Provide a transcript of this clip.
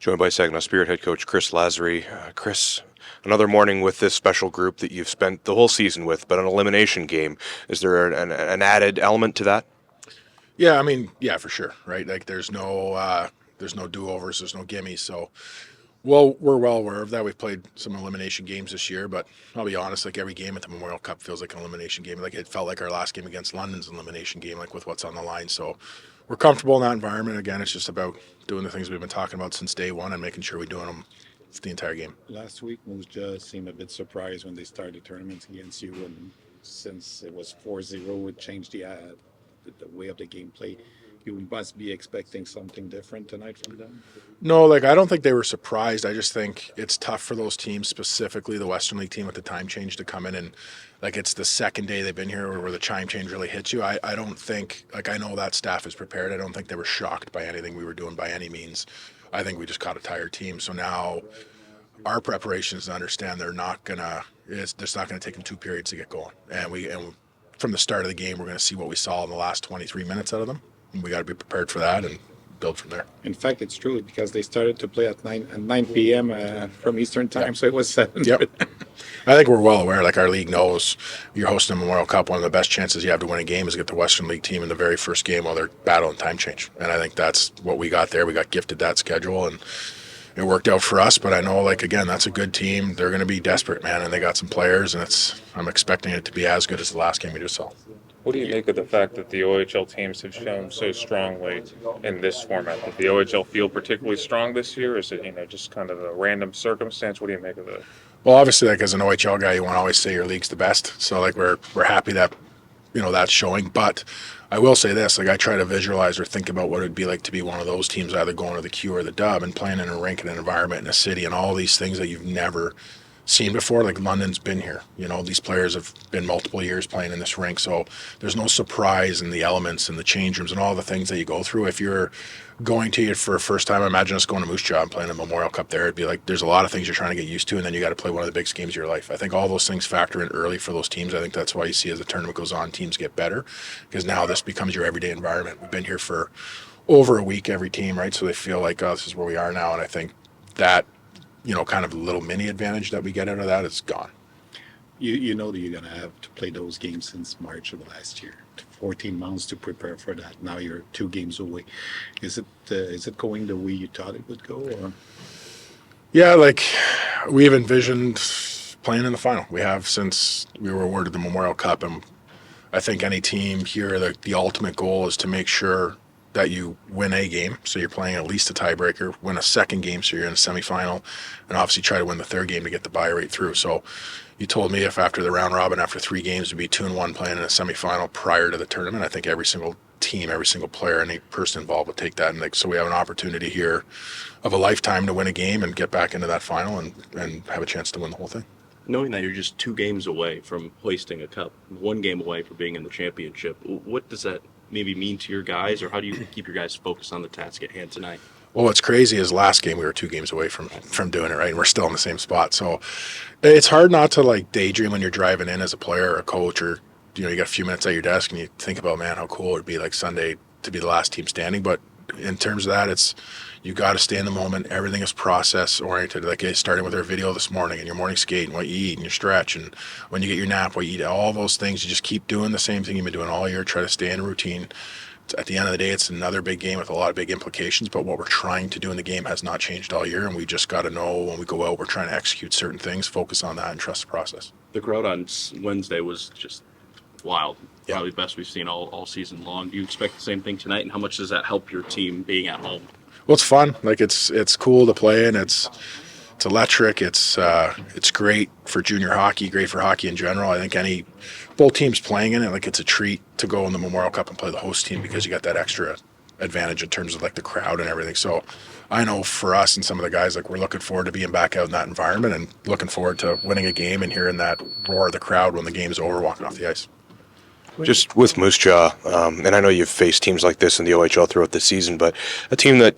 Joined by Saginaw Spirit head coach Chris Lazary. Chris, another morning with this special group that you've spent the whole season with, but an elimination game. Is there an added element to that? Yeah, I mean, yeah, for sure, right? Like, there's no do-overs, there's no gimmies. So, well, we're well aware of that. We've played some elimination games this year, but I'll be honest, like every game at the Memorial Cup feels like an elimination game. Like it felt like our last game against London's an elimination game, like with what's on the line. So, we're comfortable in that environment. Again, it's just about doing the things we've been talking about since day one and making sure we're doing them the entire game. Last week, Moose just seemed a bit surprised when they started tournaments against you, and since it was 4-0, it changed the way of the gameplay. You must be expecting something different tonight from them. No, like I don't think they were surprised. I just think it's tough for those teams, specifically the Western League team with the time change, to come in and like it's the second day they've been here where the time change really hits you. I don't think, like, I know that staff is prepared. I don't think they were shocked by anything we were doing by any means. I think we just caught a tired team. So now our preparation is to understand it's not gonna take them 2 periods to get going. And from the start of the game, we're gonna see what we saw in the last 23 minutes out of them. And we got to be prepared for that and build from there. In fact, it's true because they started to play at 9 p.m. From Eastern time, so it was 7. Yep. I think we're well aware. Like, our league knows you're hosting a Memorial Cup. One of the best chances you have to win a game is get the Western League team in the very first game while they're battling time change. And I think that's what we got there. We got gifted that schedule, and it worked out for us. But I know, like, again, that's a good team. They're going to be desperate, man, and they got some players, and I'm expecting it to be as good as the last game we just saw. What do you make of the fact that the OHL teams have shown so strongly in this format? Did the OHL feel particularly strong this year? Is it, just kind of a random circumstance? What do you make of it? Well, obviously, like, as an OHL guy, you want to always say your league's the best. So, like, we're happy that, that's showing. But I will say this, like, I try to visualize or think about what it'd be like to be one of those teams, either going to the Q or the Dub and playing in a rink and an environment in a city and all these things that you've never seen before. Like, London's been here. These players have been multiple years playing in this rink, so there's no surprise in the elements and the change rooms and all the things that you go through. If you're going to it for a first time, imagine us going to Moose Jaw and playing a Memorial Cup there. It'd be like there's a lot of things you're trying to get used to, and then you got to play one of the biggest games of your life. I think all those things factor in early for those teams. I think that's why you see as the tournament goes on, teams get better, because now this becomes your everyday environment. We've been here for over a week, every team, right? So they feel like, oh, this is where we are now, and I think that kind of a little mini advantage that we get out of that is gone. You know that you're going to have to play those games since March of last year. 14 months to prepare for that. Now you're 2 games away. Is it going the way you thought it would go? Or? Yeah, like, we've envisioned playing in the final. We have since we were awarded the Memorial Cup, and I think any team here, the ultimate goal is to make sure that you win a game, so you're playing at least a tiebreaker, win a second game, so you're in a semifinal, and obviously try to win the third game to get the bye right through. So you told me if after the round robin, after 3 games, to be 2-1 playing in a semifinal prior to the tournament, I think every single team, every single player, any person involved would take that. And so we have an opportunity here of a lifetime to win a game and get back into that final and have a chance to win the whole thing. Knowing that you're just 2 games away from hoisting a cup, 1 game away from being in the championship, what does that maybe mean to your guys, or how do you keep your guys focused on the task at hand tonight? Well, what's crazy is last game we were 2 games away from doing it, right? And we're still in the same spot. So it's hard not to, like, daydream when you're driving in as a player or a coach, or, you got a few minutes at your desk and you think about, man, how cool it would be like Sunday to be the last team standing. But in terms of that, you got to stay in the moment. Everything is process oriented. Like, starting with our video this morning and your morning skate and what you eat and your stretch and when you get your nap, what you eat, all those things. You just keep doing the same thing you've been doing all year. Try to stay in a routine. At the end of the day, it's another big game with a lot of big implications, but what we're trying to do in the game has not changed all year, and we just got to know when we go out, we're trying to execute certain things, focus on that, and trust the process. The crowd on Wednesday was just wild. Yeah. Probably the best we've seen all season long. Do you expect the same thing tonight, and how much does that help your team being at home? Well, it's fun. Like, it's cool to play in. It's electric. It's great for junior hockey, great for hockey in general. I think both teams playing in it, like, it's a treat to go in the Memorial Cup and play the host team because you got that extra advantage in terms of, like, the crowd and everything. So I know for us and some of the guys, like, we're looking forward to being back out in that environment and looking forward to winning a game and hearing that roar of the crowd when the game's over, walking off the ice. Just with Moose Jaw, and I know you've faced teams like this in the OHL throughout the season, but a team that